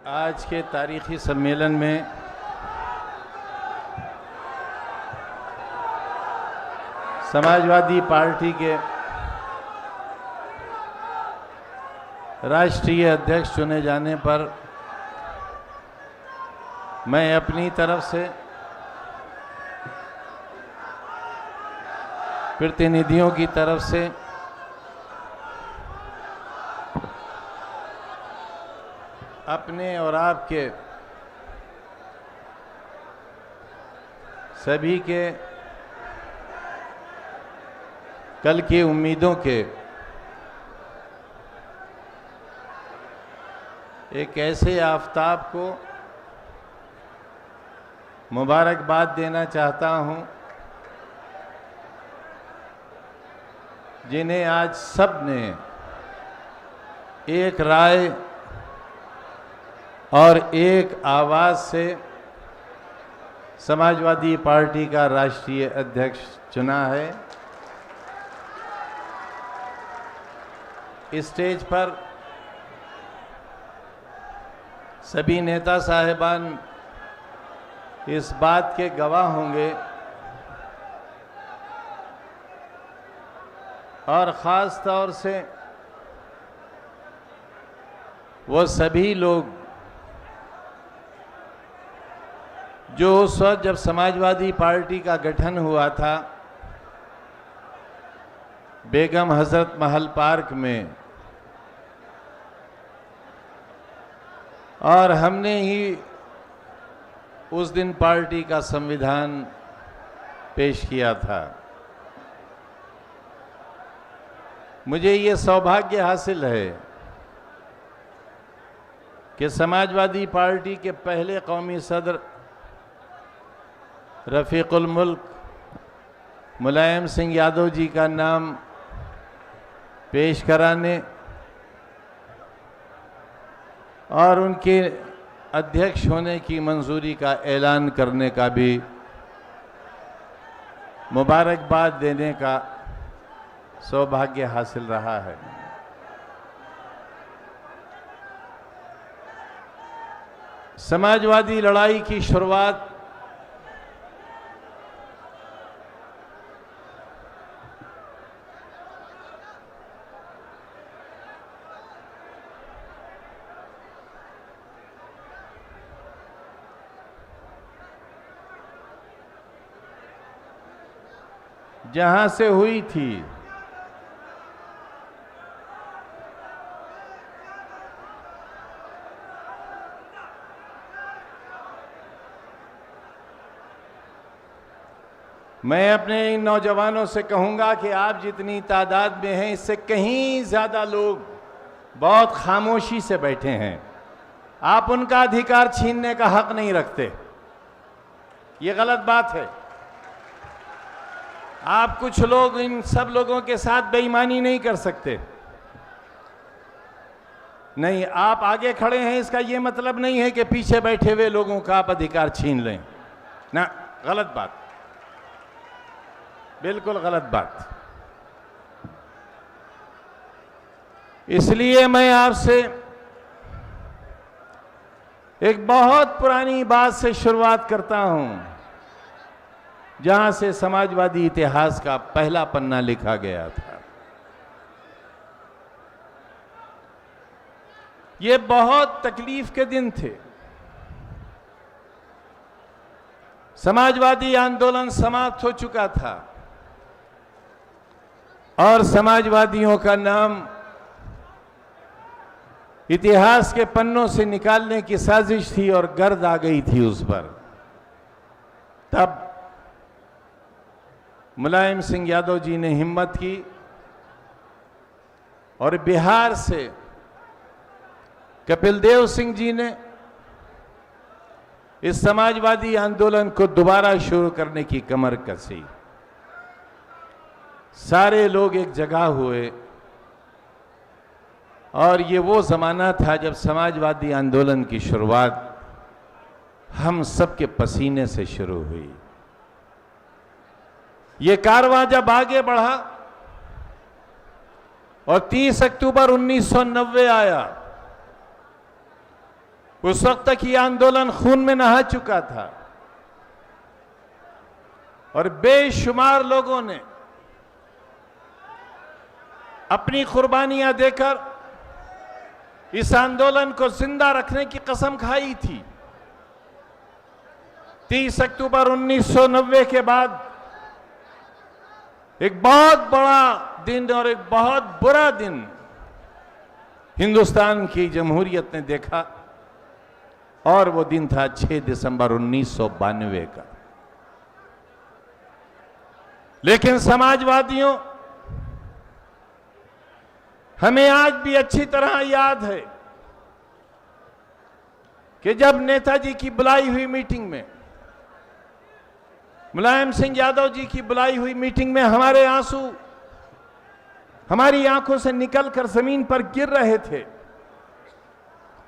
आज के तारीखी सम्मेलन में समाजवादी पार्टी के राष्ट्रीय अध्यक्ष चुने जाने पर मैं अपनी तरफ से प्रतिनिधियों की तरफ से अपने और आपके सभी के कल की उम्मीदों के एक ऐसे आफताब को मुबारकबाद देना चाहता हूं जिन्हें आज सब ने एक राय और एक आवाज से समाजवादी पार्टी का राष्ट्रीय अध्यक्ष चुना है। इस स्टेज पर सभी नेता साहिबान इस बात के गवाह होंगे और ख़ास तौर से वो सभी लोग जो उस वक्त जब समाजवादी पार्टी का गठन हुआ था बेगम हजरत महल पार्क में, और हमने ही उस दिन पार्टी का संविधान पेश किया था। मुझे ये सौभाग्य हासिल है कि समाजवादी पार्टी के पहले कौमी सदर रफ़ीकुल मुल्क मुलायम सिंह यादव जी का नाम पेश कराने और उनके अध्यक्ष होने की मंजूरी का ऐलान करने का भी मुबारकबाद देने का सौभाग्य हासिल रहा है। समाजवादी लड़ाई की शुरुआत जहां से हुई थी, मैं अपने इन नौजवानों से कहूंगा कि आप जितनी तादाद में हैं इससे कहीं ज्यादा लोग बहुत खामोशी से बैठे हैं। आप उनका अधिकार छीनने का हक नहीं रखते, ये गलत बात है। आप कुछ लोग इन सब लोगों के साथ बेईमानी नहीं कर सकते। नहीं, आप आगे खड़े हैं इसका ये मतलब नहीं है कि पीछे बैठे हुए लोगों का आप अधिकार छीन लें ना, गलत बात, बिल्कुल गलत बात। इसलिए मैं आपसे एक बहुत पुरानी बात से शुरुआत करता हूं जहां से समाजवादी इतिहास का पहला पन्ना लिखा गया था। ये बहुत तकलीफ के दिन थे। समाजवादी आंदोलन समाप्त हो चुका था और समाजवादियों का नाम इतिहास के पन्नों से निकालने की साजिश थी और गर्द आ गई थी उस पर। तब मुलायम सिंह यादव जी ने हिम्मत की और बिहार से कपिल देव सिंह जी ने इस समाजवादी आंदोलन को दोबारा शुरू करने की कमर कसी। सारे लोग एक जगह हुए और ये वो जमाना था जब समाजवादी आंदोलन की शुरुआत हम सबके पसीने से शुरू हुई। ये कारवां जब आगे बढ़ा और 30 अक्टूबर 1990 आया उस वक्त तक ये आंदोलन खून में नहा चुका था और बेशुमार लोगों ने अपनी कुर्बानियां देकर इस आंदोलन को जिंदा रखने की कसम खाई थी। 30 अक्टूबर 1990 के बाद एक बहुत बड़ा दिन और एक बहुत बुरा दिन हिंदुस्तान की जमहूरियत ने देखा, और वो दिन था 6 दिसंबर 1992 का। लेकिन समाजवादियों, हमें आज भी अच्छी तरह याद है कि जब नेताजी की बुलाई हुई मीटिंग में, मुलायम सिंह यादव जी की बुलाई हुई मीटिंग में हमारे आंसू हमारी आंखों से निकलकर जमीन पर गिर रहे थे,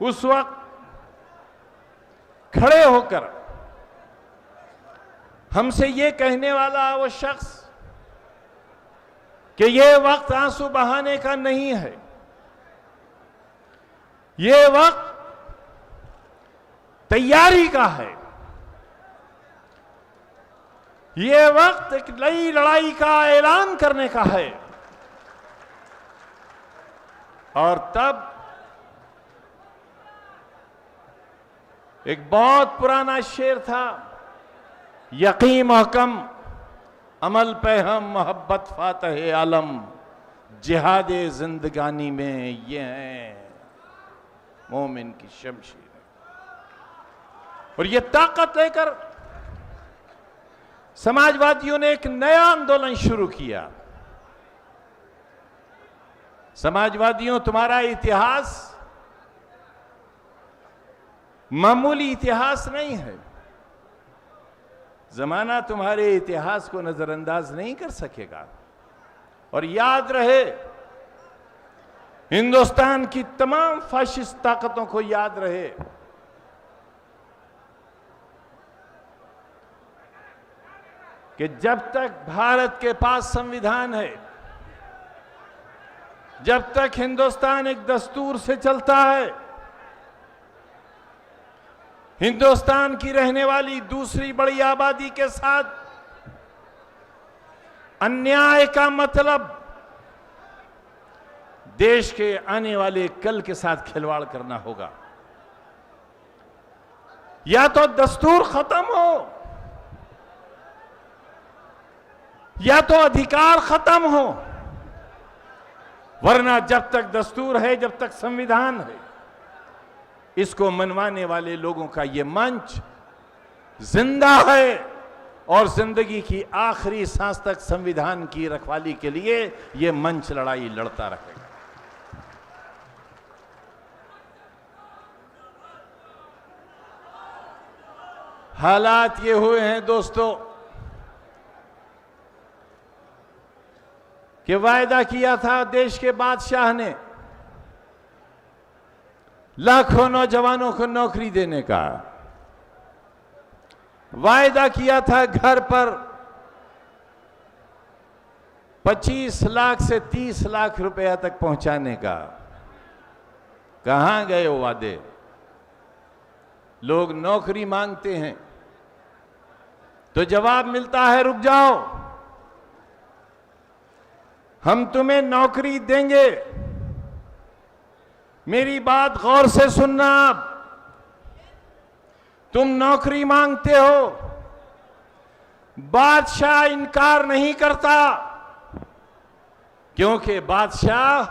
उस वक्त खड़े होकर हमसे ये कहने वाला वो शख्स कि ये वक्त आंसू बहाने का नहीं है, ये वक्त तैयारी का है, ये वक्त एक नई लड़ाई का ऐलान करने का है। और तब एक बहुत पुराना शेर था, यकीन महकम अमल पे हम मोहब्बत फातह आलम, जिहादे जिंदगानी में ये है मोमिन की शमशीर। और ये ताकत लेकर समाजवादियों ने एक नया आंदोलन शुरू किया। समाजवादियों, तुम्हारा इतिहास मामूली इतिहास नहीं है। जमाना तुम्हारे इतिहास को नजरअंदाज नहीं कर सकेगा। और याद रहे, हिंदुस्तान की तमाम फाशिस्ट ताकतों को याद रहे, कि जब तक भारत के पास संविधान है, जब तक हिंदुस्तान एक दस्तूर से चलता है, हिंदुस्तान की रहने वाली दूसरी बड़ी आबादी के साथ अन्याय का मतलब देश के आने वाले कल के साथ खिलवाड़ करना होगा। या तो दस्तूर खत्म हो, या तो अधिकार खत्म हो, वरना जब तक दस्तूर है, जब तक संविधान है, इसको मनवाने वाले लोगों का ये मंच जिंदा है और जिंदगी की आखिरी सांस तक संविधान की रखवाली के लिए ये मंच लड़ाई लड़ता रहेगा। हालात ये हुए हैं दोस्तों कि वायदा किया था देश के बादशाह ने लाखों नौजवानों को नौकरी देने का, वायदा किया था घर पर 25 लाख से 30 लाख रुपया तक पहुंचाने का। कहां गए वो वादे? लोग नौकरी मांगते हैं तो जवाब मिलता है रुक जाओ, हम तुम्हें नौकरी देंगे। मेरी बात गौर से सुनना, आप तुम नौकरी मांगते हो, बादशाह इनकार नहीं करता, क्योंकि बादशाह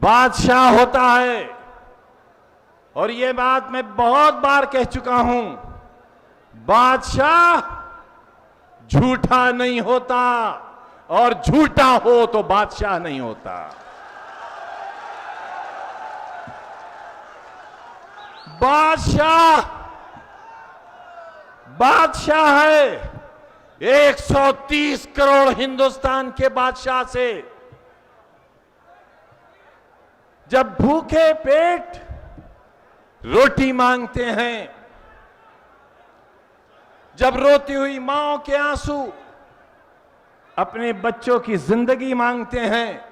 बादशाह होता है। और ये बात मैं बहुत बार कह चुका हूं, बादशाह झूठा नहीं होता, और झूठा हो तो बादशाह नहीं होता। बादशाह बादशाह है 130 करोड़ हिंदुस्तान के बादशाह से। जब भूखे पेट रोटी मांगते हैं, जब रोती हुई मांओं के आंसू अपने बच्चों की जिंदगी मांगते हैं,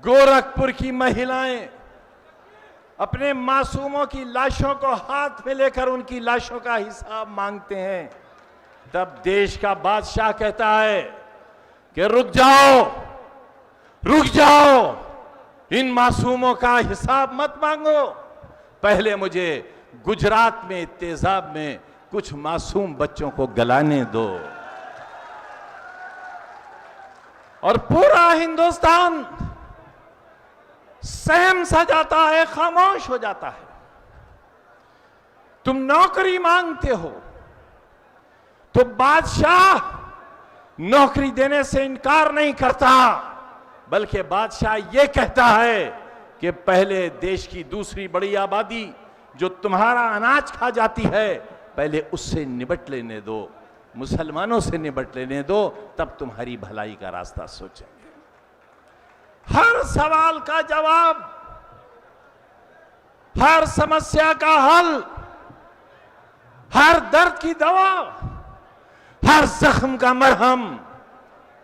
गोरखपुर की महिलाएं अपने मासूमों की लाशों को हाथ में लेकर उनकी लाशों का हिसाब मांगते हैं, तब देश का बादशाह कहता है कि रुक जाओ, रुक जाओ, इन मासूमों का हिसाब मत मांगो, पहले मुझे गुजरात में तेजाब में कुछ मासूम बच्चों को गलाने दो। और पूरा हिंदुस्तान सहम सा जाता है, खामोश हो जाता है। तुम नौकरी मांगते हो तो बादशाह नौकरी देने से इनकार नहीं करता, बल्कि बादशाह यह कहता है कि पहले देश की दूसरी बड़ी आबादी जो तुम्हारा अनाज खा जाती है, पहले उससे निपट लेने दो, मुसलमानों से निपट लेने दो, तब तुम्हारी भलाई का रास्ता सोचेंगे। हर सवाल का जवाब, हर समस्या का हल, हर दर्द की दवा, हर जख्म का मरहम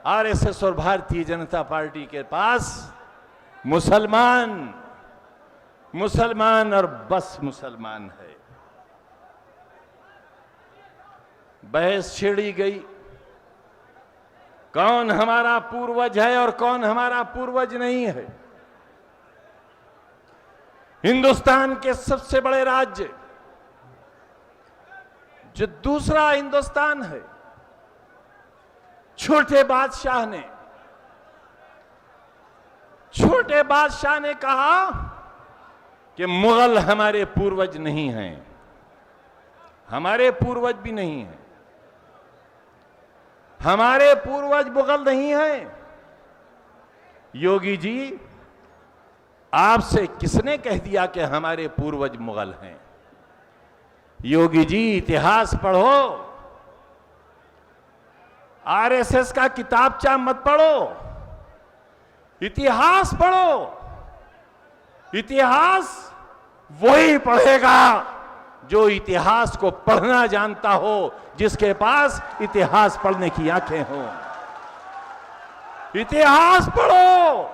आरएसएस और भारतीय जनता पार्टी के पास मुसलमान, मुसलमान और बस मुसलमान है। बहस छेड़ी गई, कौन हमारा पूर्वज है और कौन हमारा पूर्वज नहीं है। हिंदुस्तान के सबसे बड़े राज्य जो दूसरा हिंदुस्तान है, छोटे बादशाह ने कहा कि मुगल हमारे पूर्वज नहीं हैं, हमारे पूर्वज भी नहीं हैं, हमारे पूर्वज मुगल नहीं हैं। योगी जी, आपसे किसने कह दिया कि हमारे पूर्वज मुगल हैं? योगी जी, इतिहास पढ़ो, आरएसएस का किताबचा मत पढ़ो, इतिहास पढ़ो। इतिहास वही पढ़ेगा जो इतिहास को पढ़ना जानता हो, जिसके पास इतिहास पढ़ने की आंखें हो। इतिहास पढ़ो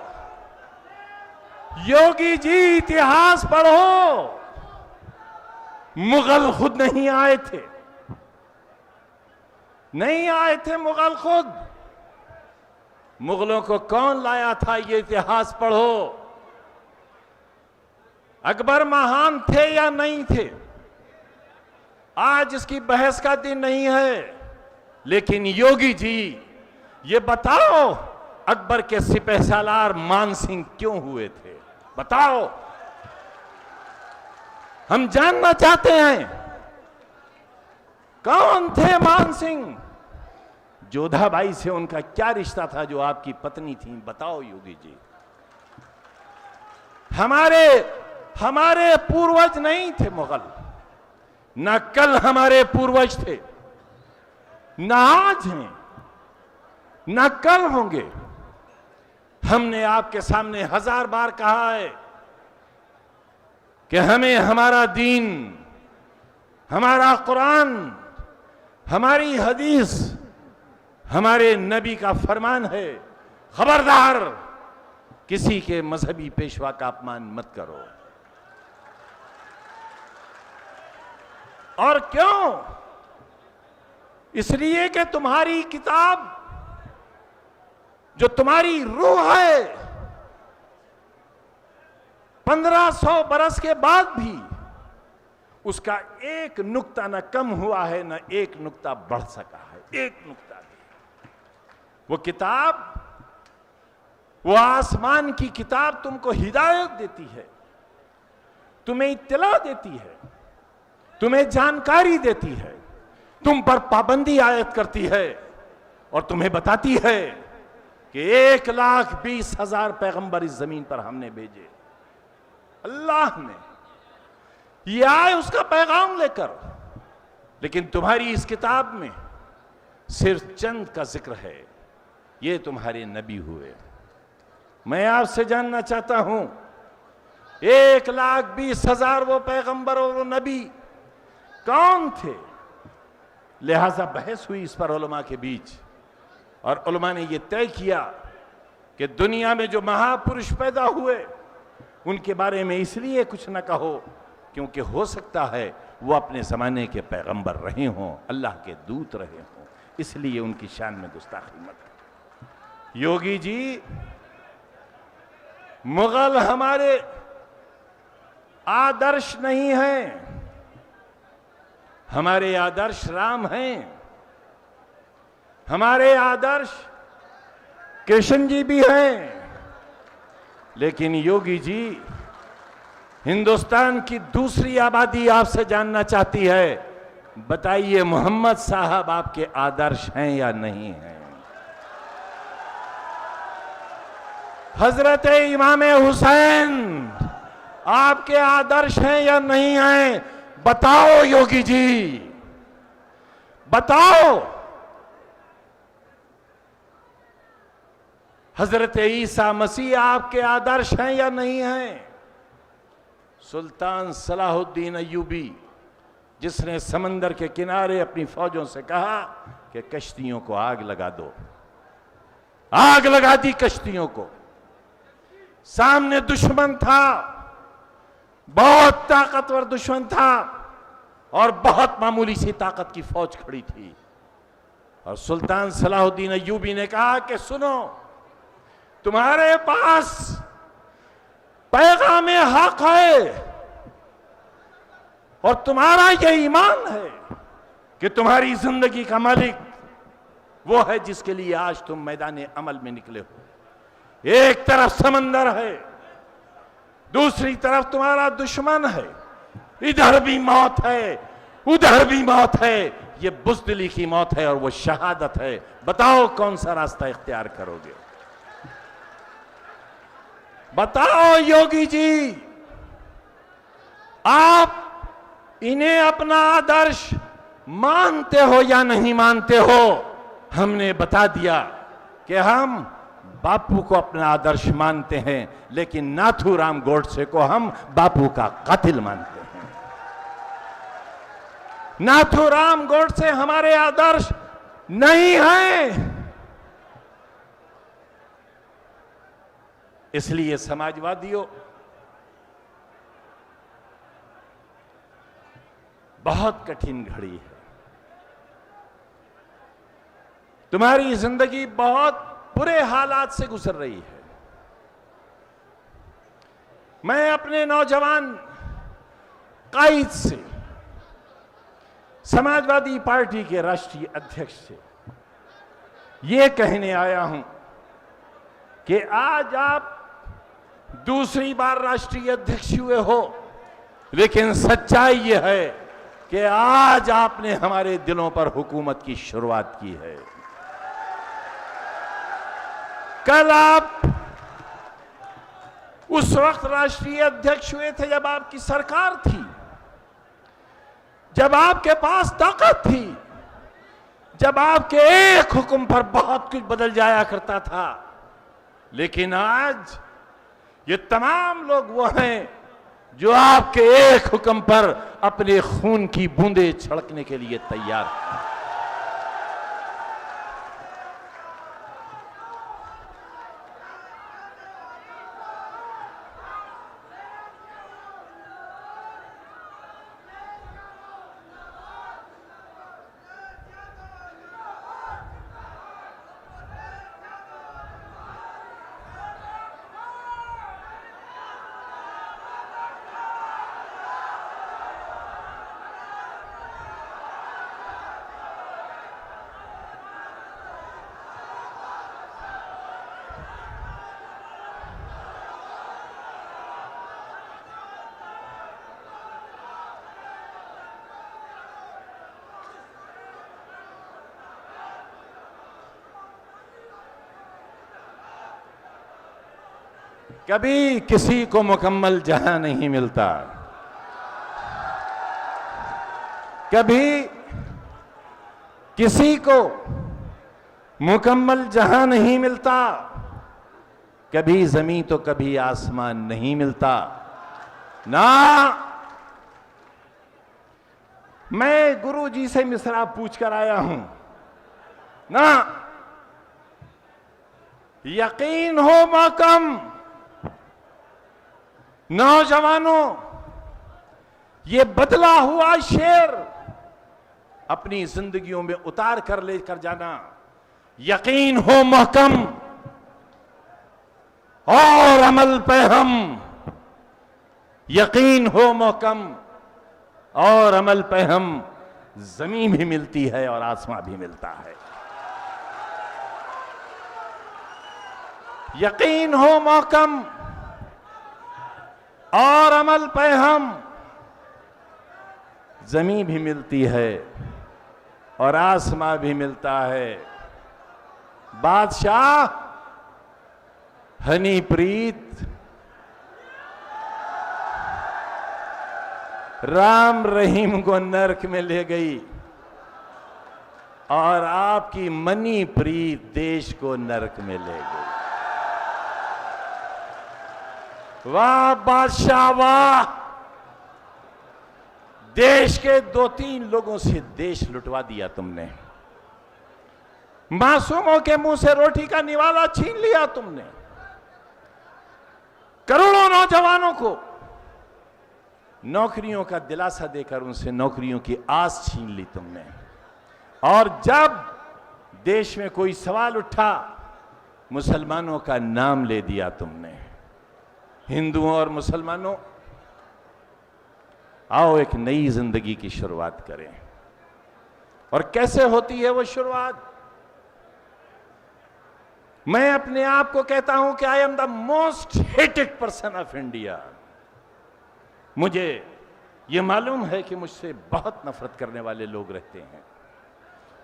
योगी जी, इतिहास पढ़ो। मुगल खुद नहीं आए थे, नहीं आए थे मुगल खुद। मुगलों को कौन लाया था, ये इतिहास पढ़ो। अकबर महान थे या नहीं थे, आज इसकी बहस का दिन नहीं है, लेकिन योगी जी ये बताओ, अकबर के सिपहसालार मान सिंह क्यों हुए थे? बताओ, हम जानना चाहते हैं कौन थे मान सिंह। जोधाबाई से उनका क्या रिश्ता था जो आपकी पत्नी थी? बताओ योगी जी। हमारे पूर्वज नहीं थे मुगल, न कल हमारे पूर्वज थे, न आज हैं, न कल होंगे। हमने आपके सामने 1000 बार कहा है कि हमें हमारा दीन, हमारा कुरान, हमारी हदीस, हमारे नबी का फरमान है, खबरदार किसी के मजहबी पेशवा का अपमान मत करो। और क्यों? इसलिए कि तुम्हारी किताब जो तुम्हारी रूह है, 1500 बरस के बाद भी उसका एक नुक्ता न कम हुआ है, न एक नुक्ता बढ़ सका है, एक नुक्ता भी। वो किताब, वो आसमान की किताब तुमको हिदायत देती है, तुम्हें इत्तला देती है, तुम्हें जानकारी देती है, तुम पर पाबंदी आयत करती है और तुम्हें बताती है कि 1,20,000 पैगंबर इस जमीन पर हमने भेजे। अल्लाह ने ये आए उसका पैगाम लेकर, लेकिन तुम्हारी इस किताब में सिर्फ चंद का जिक्र है। ये तुम्हारे नबी हुए। मैं आपसे जानना चाहता हूं, 1,20,000 वो पैगंबर और वो नबी कौन थे? लिहाजा बहस हुई इस पर उलमा के बीच, और उलमा ने यह तय किया कि दुनिया में जो महापुरुष पैदा हुए उनके बारे में इसलिए कुछ न कहो क्योंकि हो सकता है वो अपने ज़माने के पैगंबर रहे हों, अल्लाह के दूत रहे हों, इसलिए उनकी शान में गुस्ताखी मत करो। योगी जी, मुगल हमारे आदर्श नहीं हैं, हमारे आदर्श राम हैं, हमारे आदर्श कृष्ण जी भी हैं। लेकिन योगी जी, हिंदुस्तान की दूसरी आबादी आपसे जानना चाहती है, बताइए मोहम्मद साहब आपके आदर्श हैं या नहीं हैं? हजरत इमाम हुसैन आपके आदर्श हैं या नहीं हैं? बताओ योगी जी, बताओ। हजरत ईसा मसीह आपके आदर्श हैं या नहीं हैं? सुल्तान सलाहुद्दीन अय्यूबी, जिसने समंदर के किनारे अपनी फौजों से कहा कि कश्तियों को आग लगा दो, आग लगा दी कश्तियों को। सामने दुश्मन था, बहुत ताकतवर दुश्मन था, और बहुत मामूली सी ताकत की फौज खड़ी थी। और सुल्तान सलाहुद्दीन अय्यूबी ने कहा कि सुनो, तुम्हारे पास पैगाम हक है और तुम्हारा यह ईमान है कि तुम्हारी जिंदगी का मालिक वो है जिसके लिए आज तुम मैदान अमल में निकले हो। एक तरफ समंदर है, दूसरी तरफ तुम्हारा दुश्मन है, इधर भी मौत है, उधर भी मौत है। ये बुज़दिली की मौत है और वो शहादत है। बताओ कौन सा रास्ता इख्तियार करोगे? बताओ योगी जी, आप इन्हें अपना आदर्श मानते हो या नहीं मानते हो? हमने बता दिया कि हम बापू को अपना आदर्श मानते हैं, लेकिन नाथूराम गोडसे को हम बापू का कातिल मानते हैं। नाथूराम गोडसे हमारे आदर्श नहीं हैं। इसलिए समाजवादियों, बहुत कठिन घड़ी है। तुम्हारी जिंदगी बहुत बुरे हालात से गुजर रही है। मैं अपने नौजवान कायद से, समाजवादी पार्टी के राष्ट्रीय अध्यक्ष से यह कहने आया हूं कि आज आप दूसरी बार राष्ट्रीय अध्यक्ष हुए हो, लेकिन सच्चाई यह है कि आज आपने हमारे दिलों पर हुकूमत की शुरुआत की है। कल आप उस वक्त राष्ट्रीय अध्यक्ष हुए थे जब आपकी सरकार थी, जब आपके पास ताकत थी, जब आपके एक हुक्म पर बहुत कुछ बदल जाया करता था। लेकिन आज ये तमाम लोग वो हैं जो आपके एक हुक्म पर अपने खून की बूंदें छिड़कने के लिए तैयार हैं। कभी किसी को मुकम्मल जहां नहीं मिलता, कभी किसी को मुकम्मल जहां नहीं मिलता, कभी जमीन तो कभी आसमान नहीं मिलता ना। मैं गुरु जी से मिसरा पूछ कर आया हूं ना, यकीन हो मकम नौजवानों, ये बदला हुआ शेर अपनी जिंदगियों में उतार कर लेकर जाना। यकीन हो महकम और अमल पे हम, यकीन हो महकम और अमल पे हम। जमीन भी मिलती है और आसमां भी मिलता है। यकीन हो महकम और अमल पे हम, जमीन भी मिलती है और आसमां भी मिलता है। बादशाह हनीप्रीत राम रहीम को नरक में ले गई और आपकी मनी प्रीत देश को नरक में ले गई। वाह बादशाह वाह, देश के 2-3 लोगों से देश लुटवा दिया तुमने। मासूमों के मुंह से रोटी का निवाला छीन लिया तुमने। करोड़ों नौजवानों को नौकरियों का दिलासा देकर उनसे नौकरियों की आस छीन ली तुमने। और जब देश में कोई सवाल उठा, मुसलमानों का नाम ले दिया तुमने। हिंदुओं और मुसलमानों, आओ एक नई जिंदगी की शुरुआत करें। और कैसे होती है वो शुरुआत? मैं अपने आप को कहता हूं कि I am the most hated person of India. मुझे यह मालूम है कि मुझसे बहुत नफरत करने वाले लोग रहते हैं।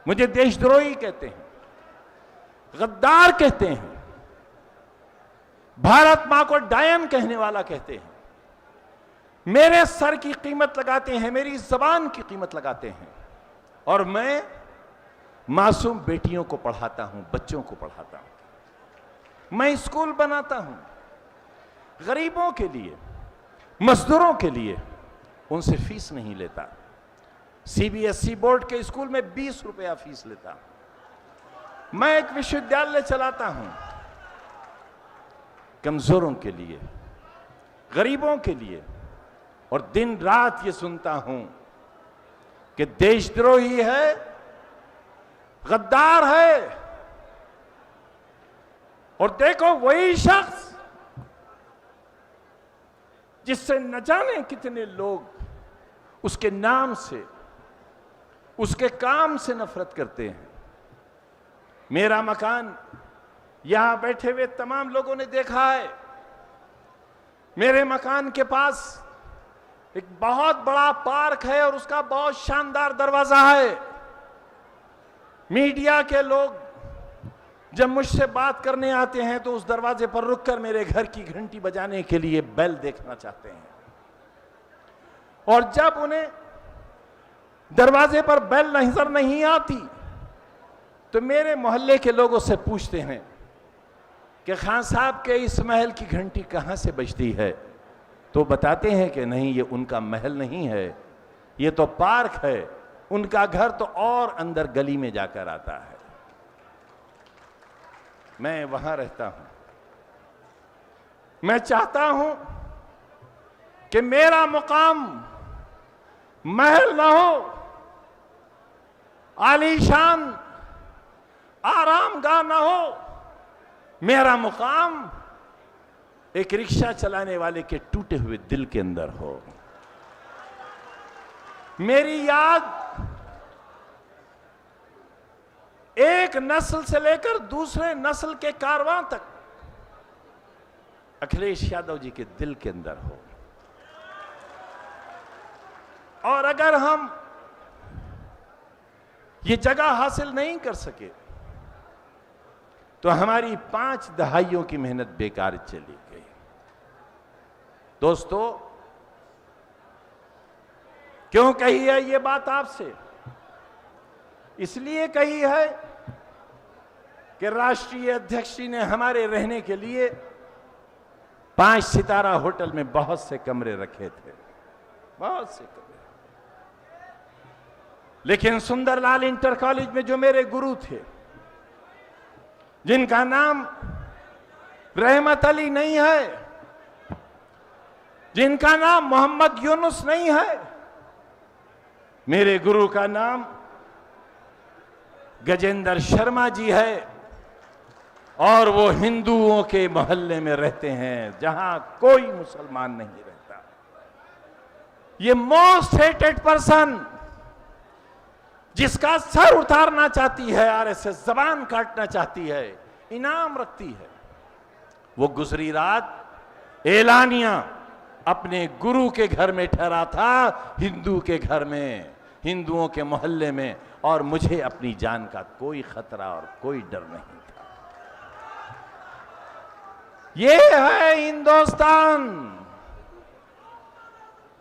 मुझे देशद्रोही कहते हैं, गद्दार कहते हैं, भारत मां को डायन कहने वाला कहते हैं। मेरे सर की कीमत लगाते हैं, मेरी जबान की कीमत लगाते हैं। और मैं मासूम बेटियों को पढ़ाता हूं, बच्चों को पढ़ाता हूं। मैं स्कूल बनाता हूं गरीबों के लिए, मजदूरों के लिए। उनसे फीस नहीं लेता। सीबीएसई बोर्ड के स्कूल में 20 रुपया फीस लेता। मैं एक विश्वविद्यालय चलाता हूं कमजोरों के लिए, गरीबों के लिए। और दिन रात ये सुनता हूं कि देशद्रोही है, गद्दार है। और देखो, वही शख्स जिससे न जाने कितने लोग उसके नाम से, उसके काम से नफरत करते हैं। मेरा मकान यहां बैठे हुए तमाम लोगों ने देखा है। मेरे मकान के पास एक बहुत बड़ा पार्क है और उसका बहुत शानदार दरवाजा है। मीडिया के लोग जब मुझसे बात करने आते हैं तो उस दरवाजे पर रुककर मेरे घर की घंटी बजाने के लिए बेल देखना चाहते हैं। और जब उन्हें दरवाजे पर बेल नजर नहीं आती तो मेरे मोहल्ले के लोगों से पूछते हैं कि खान साहब के इस महल की घंटी कहां से बजती है। तो बताते हैं कि नहीं, ये उनका महल नहीं है, ये तो पार्क है। उनका घर तो और अंदर गली में जाकर आता है। मैं वहां रहता हूं। मैं चाहता हूं कि मेरा मुकाम महल ना हो, आलीशान आरामगाह ना हो। मेरा मुकाम एक रिक्शा चलाने वाले के टूटे हुए दिल के अंदर हो। मेरी याद एक नस्ल से लेकर दूसरे नस्ल के कारवां तक अखिलेश यादव जी के दिल के अंदर हो। और अगर हम ये जगह हासिल नहीं कर सके तो हमारी 5 दहाइयों की मेहनत बेकार चली गई। दोस्तों, क्यों कही है ये बात आपसे? इसलिए कही है कि राष्ट्रीय अध्यक्ष जी ने हमारे रहने के लिए 5 सितारा होटल में बहुत से कमरे रखे थे, बहुत से कमरे। लेकिन सुंदरलाल इंटर कॉलेज में जो मेरे गुरु थे, जिनका नाम रहमत अली नहीं है, जिनका नाम मोहम्मद यूनुस नहीं है। मेरे गुरु का नाम गजेंद्र शर्मा जी है और वो हिंदुओं के मोहल्ले में रहते हैं जहां कोई मुसलमान नहीं रहता। ये मोस्ट हेटेड पर्सन जिसका सर उतारना चाहती है आरएसएस, जबान काटना चाहती है, इनाम रखती है, वो गुजरी रात एलानिया अपने गुरु के घर में ठहरा था, हिंदू के घर में, हिंदुओं के मोहल्ले में, और मुझे अपनी जान का कोई खतरा और कोई डर नहीं था। ये है हिंदुस्तान,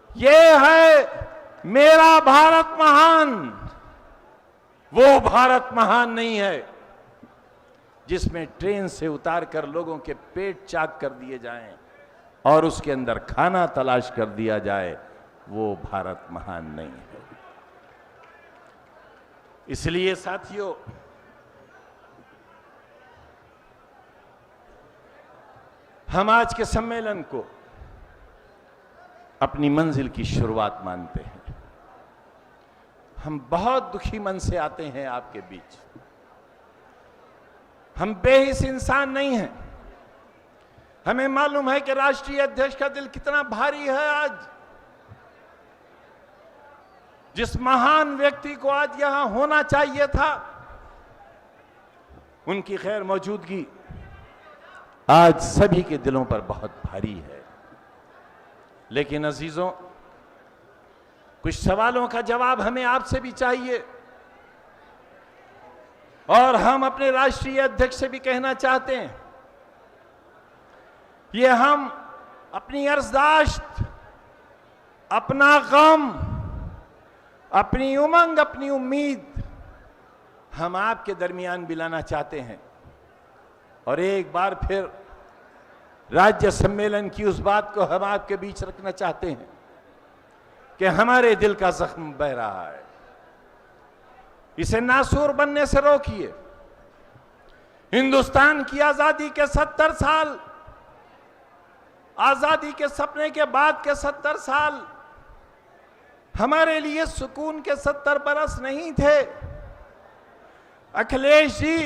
ये है मेरा भारत महान। वो भारत महान नहीं है जिसमें ट्रेन से उतार कर लोगों के पेट चाक कर दिए जाएं और उसके अंदर खाना तलाश कर दिया जाए। वो भारत महान नहीं है। इसलिए साथियों, हम आज के सम्मेलन को अपनी मंजिल की शुरुआत मानते हैं। हम बहुत दुखी मन से आते हैं आपके बीच। हम बेहिस इंसान नहीं हैं। हमें मालूम है कि राष्ट्रीय अध्यक्ष का दिल कितना भारी है। आज जिस महान व्यक्ति को आज यहां होना चाहिए था, उनकी खैर मौजूदगी आज सभी के दिलों पर बहुत भारी है। लेकिन अजीजों, कुछ सवालों का जवाब हमें आपसे भी चाहिए और हम अपने राष्ट्रीय अध्यक्ष से भी कहना चाहते हैं, ये हम अपनी अर्जदाश्त, अपना गम, अपनी उमंग, अपनी उम्मीद हम आपके दरमियान बिलाना चाहते हैं। और एक बार फिर राज्य सम्मेलन की उस बात को हम आपके बीच रखना चाहते हैं कि हमारे दिल का जख्म बह रहा है। इसे नासूर बनने से रोकिए। हिंदुस्तान की आजादी के 70 साल, आजादी के सपने के बाद के 70 साल हमारे लिए सुकून के 70 बरस नहीं थे। अखिलेश जी,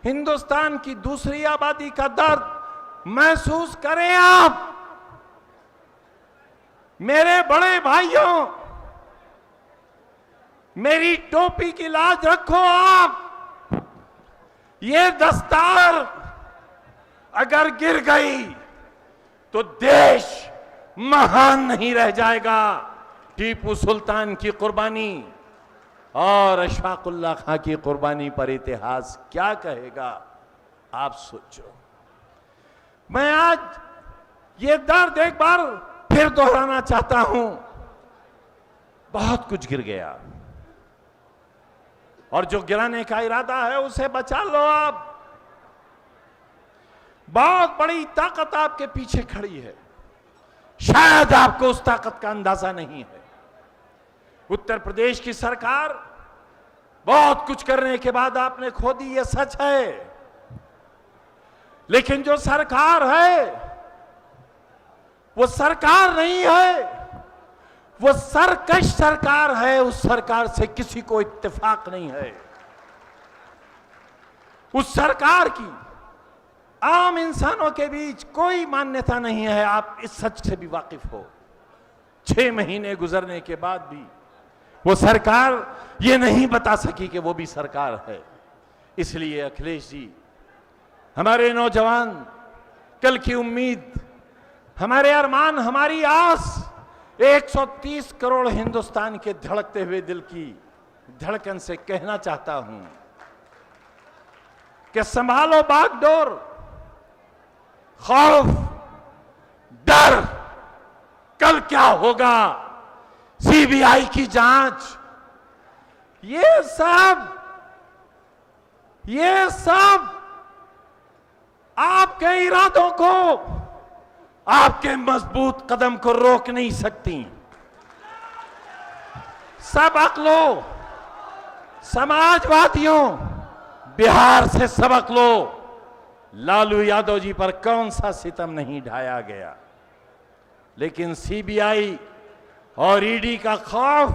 हिंदुस्तान की दूसरी आबादी का दर्द महसूस करें आप। मेरे बड़े भाइयों, मेरी टोपी की लाज रखो आप। ये दस्तार अगर गिर गई तो देश महान नहीं रह जाएगा। टीपू सुल्तान की कुर्बानी और अशफाकुल्लाह खां की कुर्बानी पर इतिहास क्या कहेगा, आप सोचो। मैं आज ये दर्द एक बार फिर दोहराना चाहता हूं। बहुत कुछ गिर गया और जो गिराने का इरादा है उसे बचा लो आप। बहुत बड़ी ताकत आपके पीछे खड़ी है, शायद आपको उस ताकत का अंदाजा नहीं है। उत्तर प्रदेश की सरकार बहुत कुछ करने के बाद आपने खो दी, ये सच है। लेकिन जो सरकार है वो सरकार नहीं है, वो सरकश सरकार है। उस सरकार से किसी को इत्तेफाक नहीं है। उस सरकार की आम इंसानों के बीच कोई मान्यता नहीं है। आप इस सच से भी वाकिफ हो। 6 महीने गुजरने के बाद भी वो सरकार ये नहीं बता सकी कि वो भी सरकार है। इसलिए अखिलेश जी, हमारे नौजवान, कल की उम्मीद, हमारे अरमान, हमारी आस, 130 करोड़ हिंदुस्तान के धड़कते हुए दिल की धड़कन से कहना चाहता हूं कि संभालो बागडोर। खौफ, डर, कल क्या होगा, सीबीआई की जांच, ये सब आपके इरादों को, आपके मजबूत कदम को रोक नहीं सकती। सबक लो समाजवादियों, बिहार से सबक लो। लालू यादव जी पर कौन सा सितम नहीं ढाया गया। लेकिन सीबीआई और ईडी का खौफ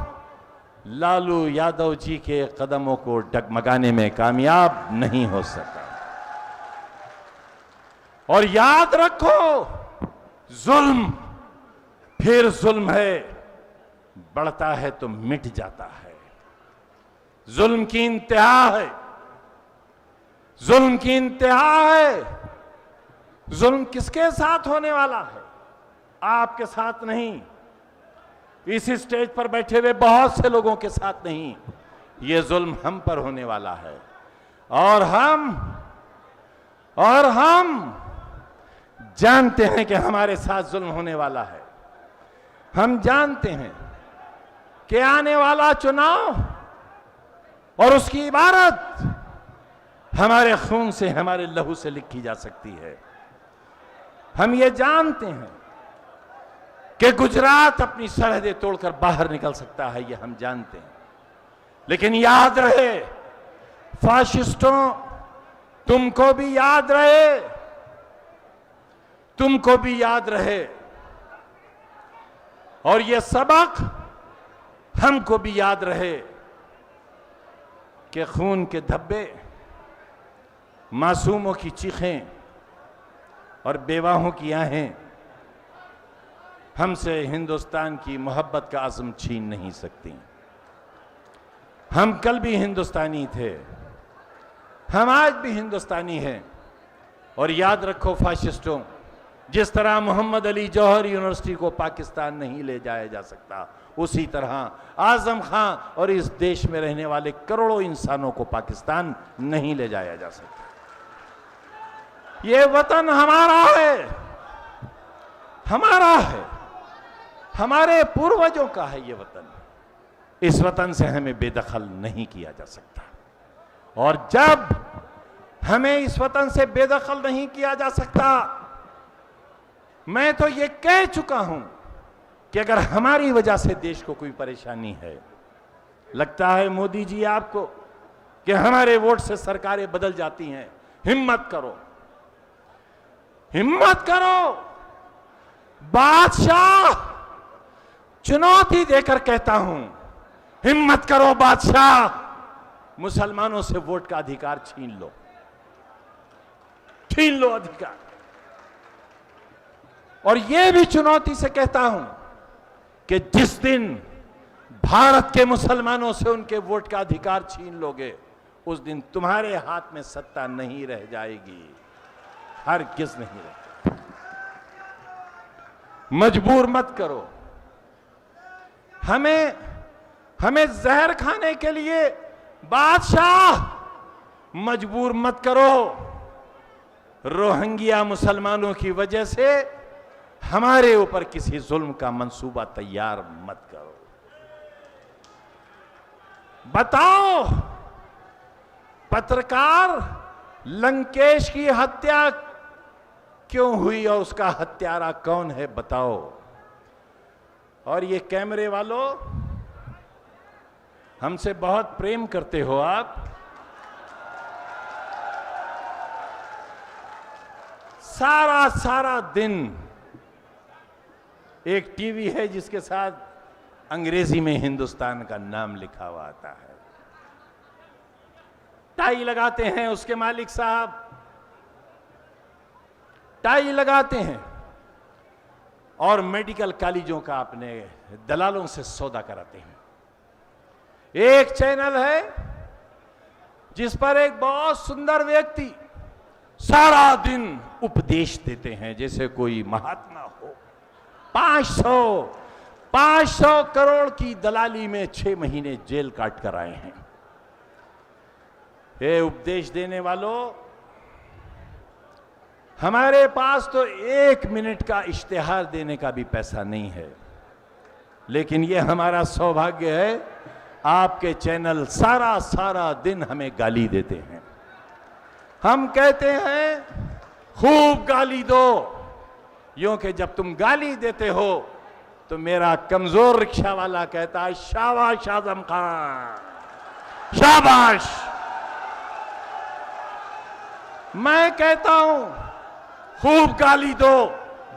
लालू यादव जी के कदमों को डगमगाने में कामयाब नहीं हो सका। और याद रखो, जुल्म फिर जुल्म है, बढ़ता है तो मिट जाता है। जुल्म की इंतहा है, जुल्म की इंतहा है। जुल्म किसके साथ होने वाला है? आपके साथ नहीं, इस स्टेज पर बैठे हुए बहुत से लोगों के साथ नहीं, ये जुल्म हम पर होने वाला है। और हम जानते हैं कि हमारे साथ जुल्म होने वाला है। हम जानते हैं कि आने वाला चुनाव और उसकी इबारत हमारे खून से, हमारे लहू से लिखी जा सकती है। हम ये जानते हैं कि गुजरात अपनी सरहदें तोड़कर बाहर निकल सकता है, ये हम जानते हैं। लेकिन याद रहे फाशिस्टों, तुमको भी याद रहे, तुमको भी याद रहे, और ये सबक हमको भी याद रहे कि खून के धब्बे, मासूमों की चीखें और बेवाहों की आहें हमसे हिंदुस्तान की मोहब्बत का आज़म छीन नहीं सकती। हम कल भी हिंदुस्तानी थे, हम आज भी हिंदुस्तानी हैं। और याद रखो फाशिस्टों, जिस तरह मोहम्मद अली जौहर यूनिवर्सिटी को पाकिस्तान नहीं ले जाया जा सकता, उसी तरह आजम खां और इस देश में रहने वाले करोड़ों इंसानों को पाकिस्तान नहीं ले जाया जा सकता। ये वतन हमारा है, हमारा है, हमारे पूर्वजों का है ये वतन। इस वतन से हमें बेदखल नहीं किया जा सकता। और जब हमें इस वतन से बेदखल नहीं किया जा सकता, मैं तो ये कह चुका हूं कि अगर हमारी वजह से देश को कोई परेशानी है, लगता है मोदी जी आपको कि हमारे वोट से सरकारें बदल जाती हैं, हिम्मत करो, हिम्मत करो। बादशाह, चुनौती देकर कहता हूं, हिम्मत करो बादशाह, मुसलमानों से वोट का अधिकार छीन लो, छीन लो अधिकार। और यह भी चुनौती से कहता हूं कि जिस दिन भारत के मुसलमानों से उनके वोट का अधिकार छीन लोगे, उस दिन तुम्हारे हाथ में सत्ता नहीं रह जाएगी, हरगिज़ नहीं रह। मजबूर मत करो हमें जहर खाने के लिए, बादशाह मजबूर मत करो। रोहिंग्या मुसलमानों की वजह से हमारे ऊपर किसी जुल्म का मंसूबा तैयार मत करो। बताओ, पत्रकार लंकेश की हत्या क्यों हुई और उसका हत्यारा कौन है, बताओ। और ये कैमरे वालों, हमसे बहुत प्रेम करते हो आप, सारा दिन एक टीवी है जिसके साथ अंग्रेजी में हिंदुस्तान का नाम लिखा हुआ आता है, टाई लगाते हैं उसके मालिक साहब, टाई लगाते हैं और मेडिकल कॉलेजों का अपने दलालों से सौदा कराते हैं। एक चैनल है जिस पर एक बहुत सुंदर व्यक्ति सारा दिन उपदेश देते हैं जैसे कोई महात्मा हो। 500 करोड़ की दलाली में 6 महीने जेल काट कर आए हैं। ये उपदेश देने वालों, हमारे पास तो 1 मिनट का इश्तिहार देने का भी पैसा नहीं है, लेकिन ये हमारा सौभाग्य है, आपके चैनल सारा दिन हमें गाली देते हैं। हम कहते हैं खूब गाली दो, यूं कि जब तुम गाली देते हो तो मेरा कमजोर रिक्शा वाला कहता है शाबाश आजम खान, शाबाश। मैं कहता हूं खूब गाली दो,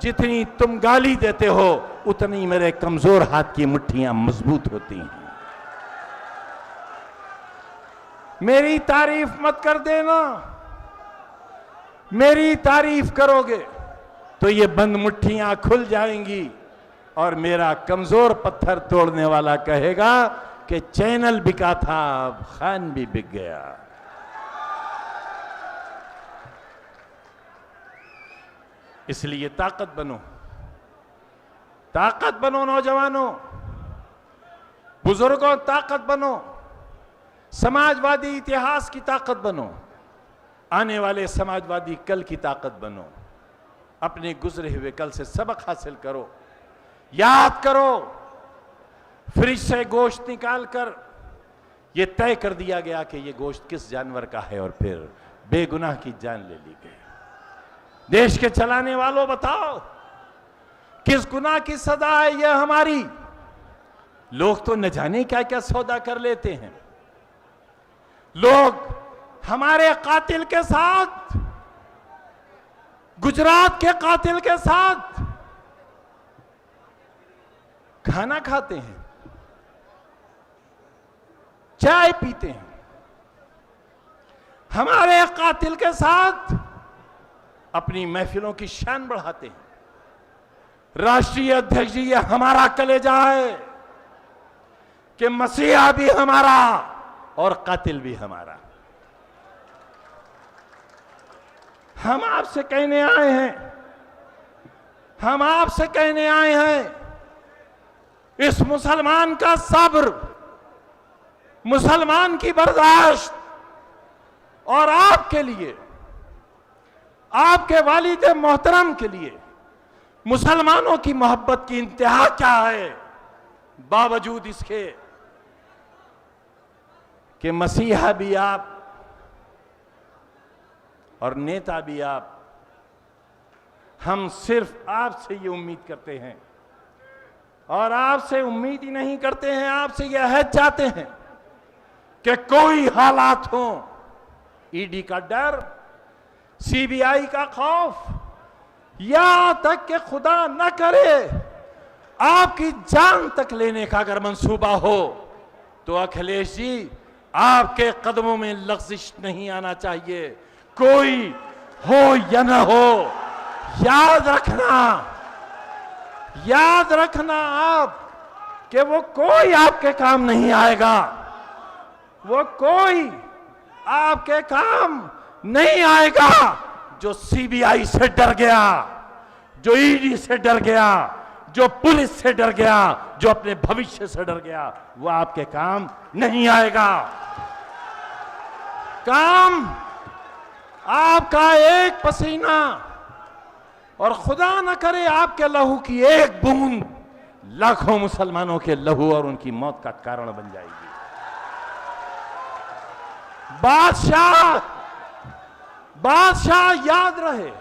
जितनी तुम गाली देते हो उतनी मेरे कमजोर हाथ की मुट्ठियां मजबूत होती हैं। मेरी तारीफ मत कर देना, मेरी तारीफ करोगे तो ये बंद मुट्ठियां खुल जाएंगी और मेरा कमजोर पत्थर तोड़ने वाला कहेगा कि चैनल बिका था, अब खान भी बिक गया। इसलिए ताकत बनो नौजवानों, बुजुर्गों, ताकत बनो, समाजवादी इतिहास की ताकत बनो, आने वाले समाजवादी कल की ताकत बनो। अपने गुजरे हुए कल से सबक हासिल करो, याद करो। फ्रिज से गोश्त निकालकर यह तय कर दिया गया कि यह गोश्त किस जानवर का है और फिर बेगुनाह की जान ले ली गई। देश के चलाने वालों बताओ किस गुनाह की सजा है यह हमारी? लोग तो न जाने क्या क्या सौदा कर लेते हैं। लोग हमारे कातिल के साथ, गुजरात के कातिल के साथ खाना खाते हैं, चाय पीते हैं, हमारे कातिल के साथ अपनी महफिलों की शान बढ़ाते हैं। राष्ट्रीय अध्यक्ष जी, ये हमारा कलेजा है कि मसीहा भी हमारा और कातिल भी हमारा। हम आपसे कहने आए हैं, इस मुसलमान का सब्र, मुसलमान की बर्दाश्त और आपके लिए, आपके वालिद मोहतरम के लिए मुसलमानों की मोहब्बत की इंतहा क्या है, बावजूद इसके कि मसीहा भी आप और नेता भी आप। हम सिर्फ आपसे ये उम्मीद करते हैं और आपसे उम्मीद ही नहीं करते हैं, आपसे यह अहद चाहते हैं कि कोई हालात हो, ईडी का डर, सीबीआई का खौफ, या तक कि खुदा न करे आपकी जान तक लेने का अगर मंसूबा हो तो अखिलेश जी आपके कदमों में लग़्ज़िश नहीं आना चाहिए। कोई हो या न हो, याद रखना आप कि वो कोई आपके काम नहीं आएगा, वो कोई आपके काम नहीं आएगा जो सीबीआई से डर गया, जो ईडी से डर गया, जो पुलिस से डर गया, जो अपने भविष्य से डर गया, वो आपके काम नहीं आएगा। काम आपका एक पसीना और खुदा न करे आपके लहू की एक बूंद लाखों मुसलमानों के लहू और उनकी मौत का कारण बन जाएगी। बादशाह याद रहे,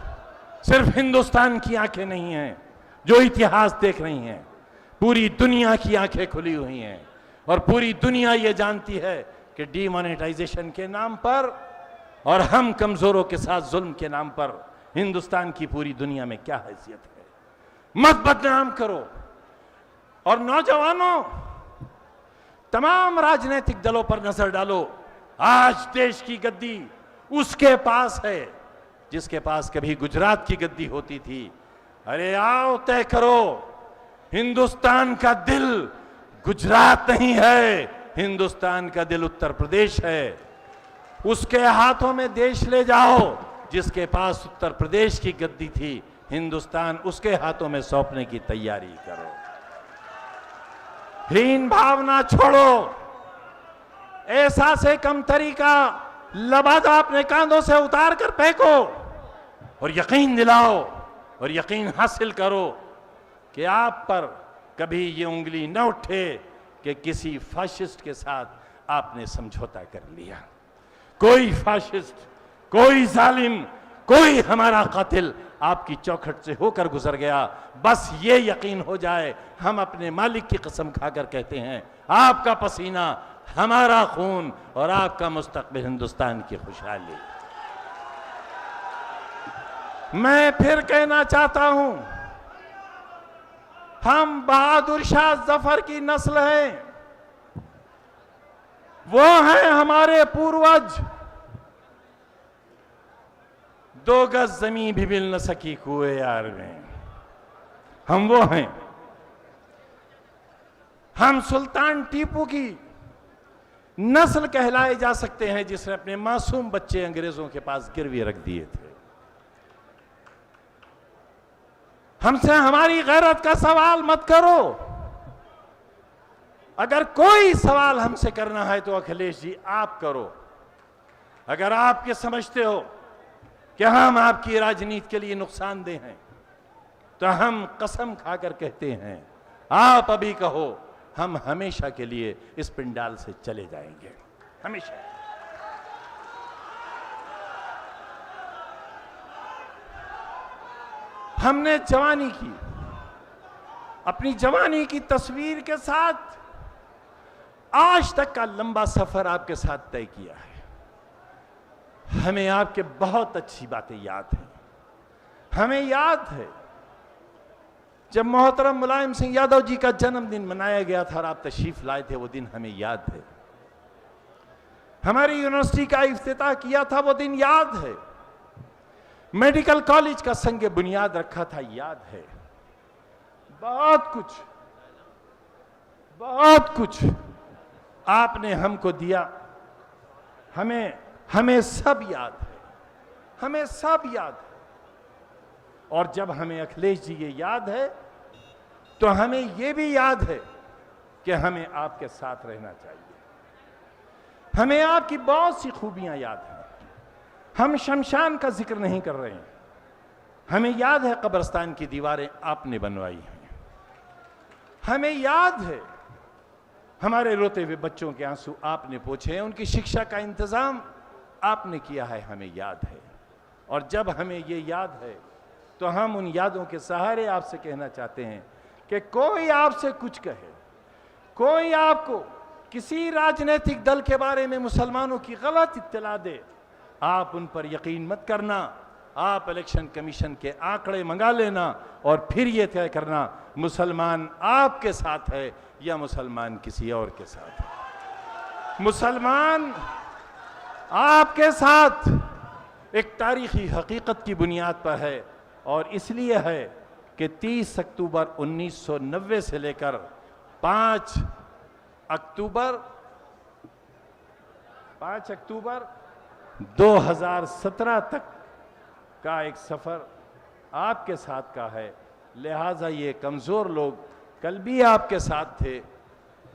सिर्फ हिंदुस्तान की आंखें नहीं हैं जो इतिहास देख रही हैं, पूरी दुनिया की आंखें खुली हुई हैं और पूरी दुनिया ये जानती है कि डीमोनेटाइजेशन के नाम पर और हम कमजोरों के साथ जुल्म के नाम पर हिंदुस्तान की पूरी दुनिया में क्या हैसियत है। मत बदनाम करो। और नौजवानों, तमाम राजनीतिक दलों पर नजर डालो। आज देश की गद्दी उसके पास है जिसके पास कभी गुजरात की गद्दी होती थी। अरे आओ तय करो, हिंदुस्तान का दिल गुजरात नहीं है, हिंदुस्तान का दिल उत्तर प्रदेश है। उसके हाथों में देश ले जाओ जिसके पास उत्तर प्रदेश की गद्दी थी, हिंदुस्तान उसके हाथों में सौंपने की तैयारी करो। हीन भावना छोड़ो, ऐसा से कमतरी का लबादा अपने कांधों से उतार कर फेंको और यकीन दिलाओ और यकीन हासिल करो कि आप पर कभी ये उंगली न उठे कि किसी फाशिस्ट के साथ आपने समझौता कर लिया। कोई फाशिस्ट, कोई जालिम, कोई हमारा कातिल आपकी चौखट से होकर गुजर गया, बस ये यकीन हो जाए, हम अपने मालिक की कसम खाकर कहते हैं, आपका पसीना हमारा खून और आपका मुस्तकबिल हिंदुस्तान की खुशहाली। मैं फिर कहना चाहता हूं, हम बहादुर शाह जफर की नस्ल हैं, वो हैं हमारे पूर्वज। 2 गज जमीन भी मिल न सकी कुएं यार में, हम वो हैं। हम सुल्तान टीपू की नस्ल कहलाए जा सकते हैं, जिसने अपने मासूम बच्चे अंग्रेजों के पास गिरवी रख दिए थे। हमसे हमारी गैरत का सवाल मत करो। अगर कोई सवाल हमसे करना है तो अखिलेश जी आप करो। अगर आप ये समझते हो कि हम आपकी राजनीति के लिए नुकसानदेह हैं, तो हम कसम खाकर कहते हैं, आप अभी कहो, हम हमेशा के लिए इस पिंडाल से चले जाएंगे, हमेशा। हमने जवानी की, अपनी जवानी की तस्वीर के साथ आज तक का लंबा सफर आपके साथ तय किया है। हमें आपके बहुत अच्छी बातें याद हैं। हमें याद है जब मोहतरम मुलायम सिंह यादव जी का जन्मदिन मनाया गया था और आप तशरीफ लाए थे, वो दिन हमें याद है। हमारी यूनिवर्सिटी का इफ्तिताह किया था, वो दिन याद है। मेडिकल कॉलेज का संग बुनियाद रखा था, याद है। बहुत कुछ आपने हमको दिया। हमें सब याद है, हमें सब याद है। और जब हमें अखिलेश जी ये याद है, तो हमें ये भी याद है कि हमें आपके साथ रहना चाहिए। हमें आपकी बहुत सी खूबियां याद हैं। हम शमशान का जिक्र नहीं कर रहे हैं। हमें याद है कब्रिस्तान की दीवारें आपने बनवाई हैं। हमें याद है हमारे रोते हुए बच्चों के आंसू आपने पोंछे हैं, उनकी शिक्षा का इंतजाम आपने किया है, हमें याद है। और जब हमें ये याद है, तो हम उन यादों के सहारे आपसे कहना चाहते हैं कि कोई आपसे कुछ कहे, कोई आपको किसी राजनीतिक दल के बारे में मुसलमानों की गलत इत्तला दे, आप उन पर यकीन मत करना। आप इलेक्शन कमीशन के आंकड़े मंगा लेना और फिर यह तय करना मुसलमान आपके साथ है या मुसलमान किसी और के साथ है। मुसलमान आपके साथ एक तारीखी हकीकत की बुनियाद पर है, और इसलिए है कि 30 अक्टूबर 1990 से लेकर 5 अक्टूबर 2017 तक का एक सफर आपके साथ का है। लिहाजा ये कमजोर लोग कल भी आपके साथ थे,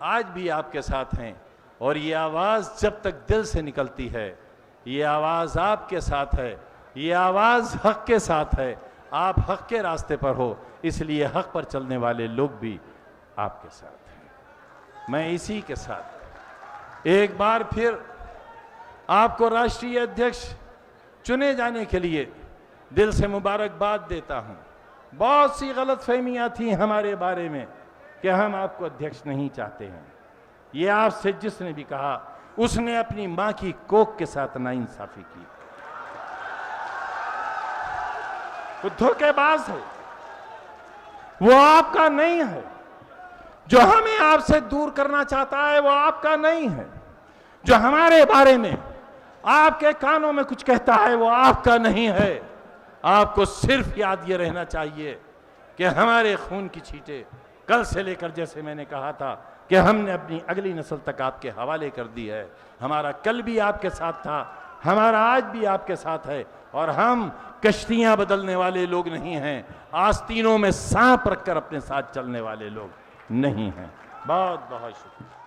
आज भी आपके साथ हैं, और ये आवाज जब तक दिल से निकलती है, ये आवाज आपके साथ है, ये आवाज हक के साथ है। आप हक के रास्ते पर हो, इसलिए हक पर चलने वाले लोग भी आपके साथ हैं। मैं इसी के साथ एक बार फिर आपको राष्ट्रीय अध्यक्ष चुने जाने के लिए दिल से मुबारकबाद देता हूं। बहुत सी गलतफहमियां थी हमारे बारे में कि हम आपको अध्यक्ष नहीं चाहते हैं। ये आपसे जिसने भी कहा, उसने अपनी मां की कोख के साथ नाइंसाफी की। वो धोखेबाज है, वो आपका नहीं है। जो हमें आपसे दूर करना चाहता है, वो आपका नहीं है। जो हमारे बारे में आपके कानों में कुछ कहता है, वो आपका नहीं है। आपको सिर्फ याद ये रहना चाहिए कि हमारे खून की छींटे कल से लेकर, जैसे मैंने कहा था कि हमने अपनी अगली नस्ल तक आपके हवाले कर दी है। हमारा कल भी आपके साथ था, हमारा आज भी आपके साथ है, और हम कश्तियां बदलने वाले लोग नहीं हैं। आस्तीनों में सांप रखकर अपने साथ चलने वाले लोग नहीं हैं। बहुत बहुत शुक्रिया।